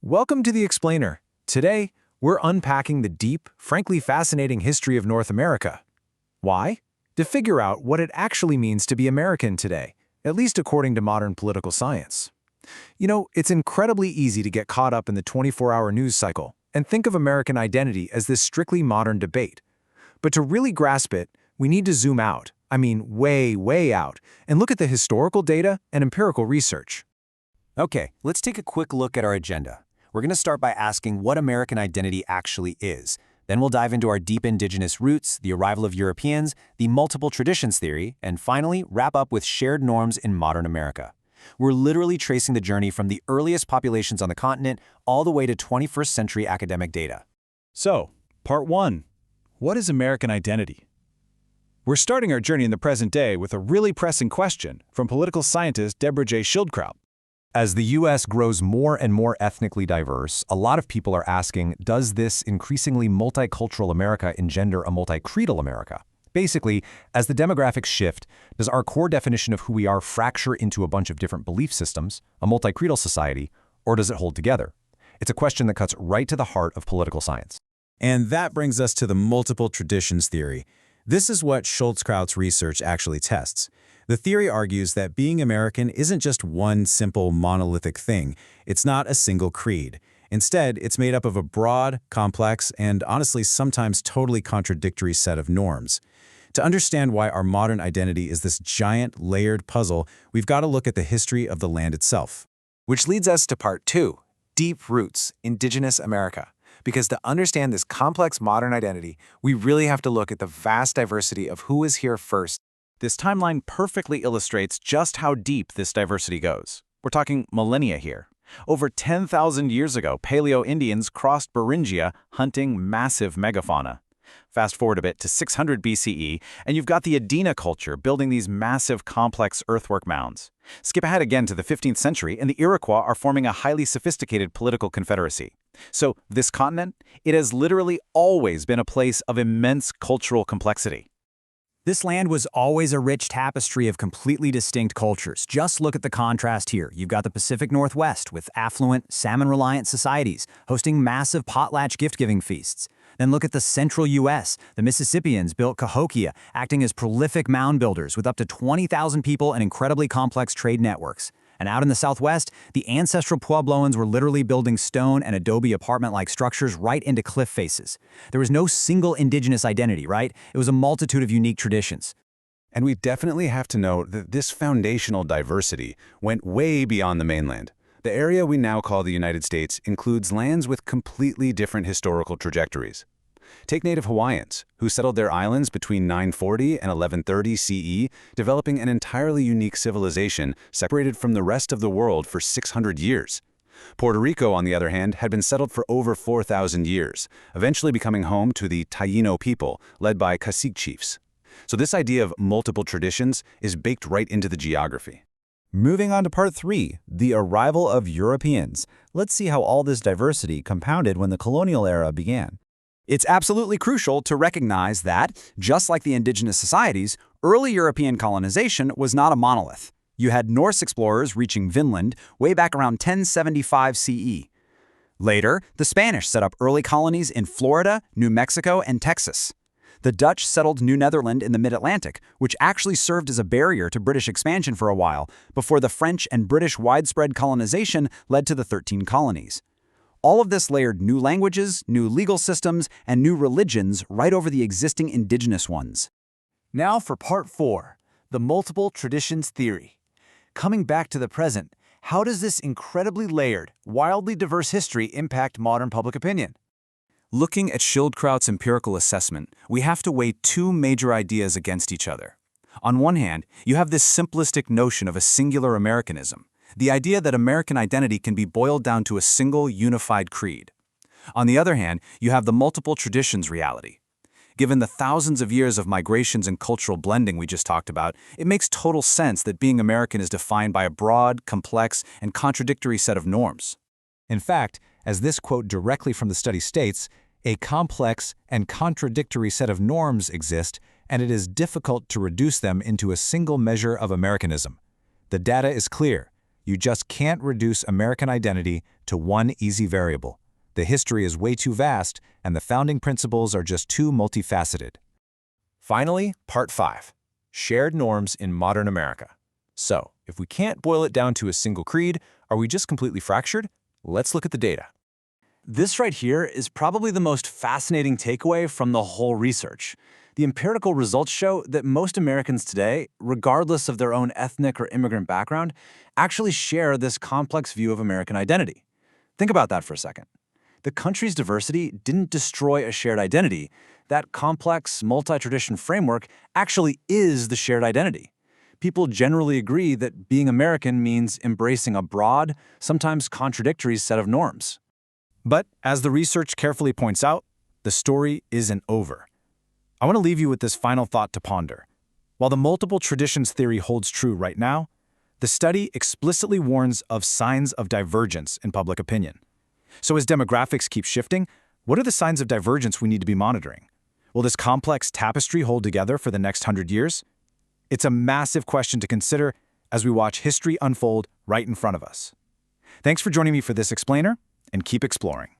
Welcome to The Explainer. Today, we're unpacking the deep, frankly fascinating history of North America. Why? To figure out what it actually means to be American today, at least according to modern political science. You know, it's incredibly easy to get caught up in the 24-hour news cycle and think of American identity as this strictly modern debate. But to really grasp it, we need to zoom out, way out, and look at the historical data and empirical research. Okay, let's take a quick look at our agenda. We're going to start by asking what American identity actually is. Then we'll dive into our deep indigenous roots, the arrival of Europeans, the multiple traditions theory, and finally wrap up with shared norms in modern America. We're literally tracing the journey from the earliest populations on the continent all the way to 21st century academic data. So, Part 1. What is American identity? We're starting our journey in the present day with a really pressing question from political scientist Deborah J. Schildkraut. As the U.S. grows more and more ethnically diverse, a lot of people are asking, does this increasingly multicultural America engender a multi-creedal America? Basically, as the demographics shift, does our core definition of who we are fracture into a bunch of different belief systems, a multi-creedal society, or does it hold together? It's a question that cuts right to the heart of political science. And that brings us to the multiple traditions theory. This is what Schildkraut's research actually tests. The theory argues that being American isn't just one simple monolithic thing. It's not a single creed. Instead, it's made up of a broad, complex, and honestly sometimes totally contradictory set of norms. To understand why our modern identity is this giant, layered puzzle, we've got to look at the history of the land itself. Which leads us to Part 2, Deep Roots, Indigenous America. Because to understand this complex modern identity, we really have to look at the vast diversity of who is here first. This timeline perfectly illustrates just how deep this diversity goes. We're talking millennia here. Over 10,000 years ago, Paleo-Indians crossed Beringia hunting massive megafauna. Fast forward a bit to 600 BCE, and you've got the Adena culture building these massive, complex earthwork mounds. Skip ahead again to the 15th century, and the Iroquois are forming a highly sophisticated political confederacy. So this continent, it has literally always been a place of immense cultural complexity. This land was always a rich tapestry of completely distinct cultures. Just look at the contrast here. You've got the Pacific Northwest with affluent, salmon-reliant societies hosting massive potlatch gift-giving feasts. Then look at the central U.S. The Mississippians built Cahokia, acting as prolific mound builders with up to 20,000 people and incredibly complex trade networks. And out in the Southwest, the ancestral Puebloans were literally building stone and adobe apartment-like structures right into cliff faces. There was no single indigenous identity, right? It was a multitude of unique traditions. And we definitely have to note that this foundational diversity went way beyond the mainland. The area we now call the United States includes lands with completely different historical trajectories. Take Native Hawaiians, who settled their islands between 940 and 1130 CE, developing an entirely unique civilization separated from the rest of the world for 600 years. Puerto Rico, on the other hand, had been settled for over 4,000 years, eventually becoming home to the Taino people, led by cacique chiefs. So this idea of multiple traditions is baked right into the geography. Moving on to Part 3, the arrival of Europeans. Let's see how all this diversity compounded when the colonial era began. It's absolutely crucial to recognize that, just like the indigenous societies, early European colonization was not a monolith. You had Norse explorers reaching Vinland way back around 1075 CE. Later, the Spanish set up early colonies in Florida, New Mexico, and Texas. The Dutch settled New Netherland in the mid-Atlantic, which actually served as a barrier to British expansion for a while, before the French and British widespread colonization led to the 13 colonies. All of this layered new languages, new legal systems, and new religions right over the existing indigenous ones. Now for Part 4, the multiple traditions theory. Coming back to the present, how does this incredibly layered, wildly diverse history impact modern public opinion? Looking at Schildkraut's empirical assessment, we have to weigh two major ideas against each other. On one hand, you have this simplistic notion of a singular Americanism, the idea that American identity can be boiled down to a single, unified creed. On the other hand, you have the multiple traditions reality. Given the thousands of years of migrations and cultural blending we just talked about, it makes total sense that being American is defined by a broad, complex, and contradictory set of norms. In fact, as this quote directly from the study states, a complex and contradictory set of norms exist, and it is difficult to reduce them into a single measure of Americanism. The data is clear. You just can't reduce American identity to one easy variable. The history is way too vast, and the founding principles are just too multifaceted. Finally, Part 5. Shared norms in modern America. So, if we can't boil it down to a single creed, are we just completely fractured? Let's look at the data. This right here is probably the most fascinating takeaway from the whole research. The empirical results show that most Americans today, regardless of their own ethnic or immigrant background, actually share this complex view of American identity. Think about that for a second. The country's diversity didn't destroy a shared identity. That complex, multi-tradition framework actually is the shared identity. People generally agree that being American means embracing a broad, sometimes contradictory set of norms. But as the research carefully points out, the story isn't over. I want to leave you with this final thought to ponder. While the multiple traditions theory holds true right now, the study explicitly warns of signs of divergence in public opinion. So as demographics keep shifting, what are the signs of divergence we need to be monitoring? Will this complex tapestry hold together for the next 100 years? It's a massive question to consider as we watch history unfold right in front of us. Thanks for joining me for this explainer, and keep exploring.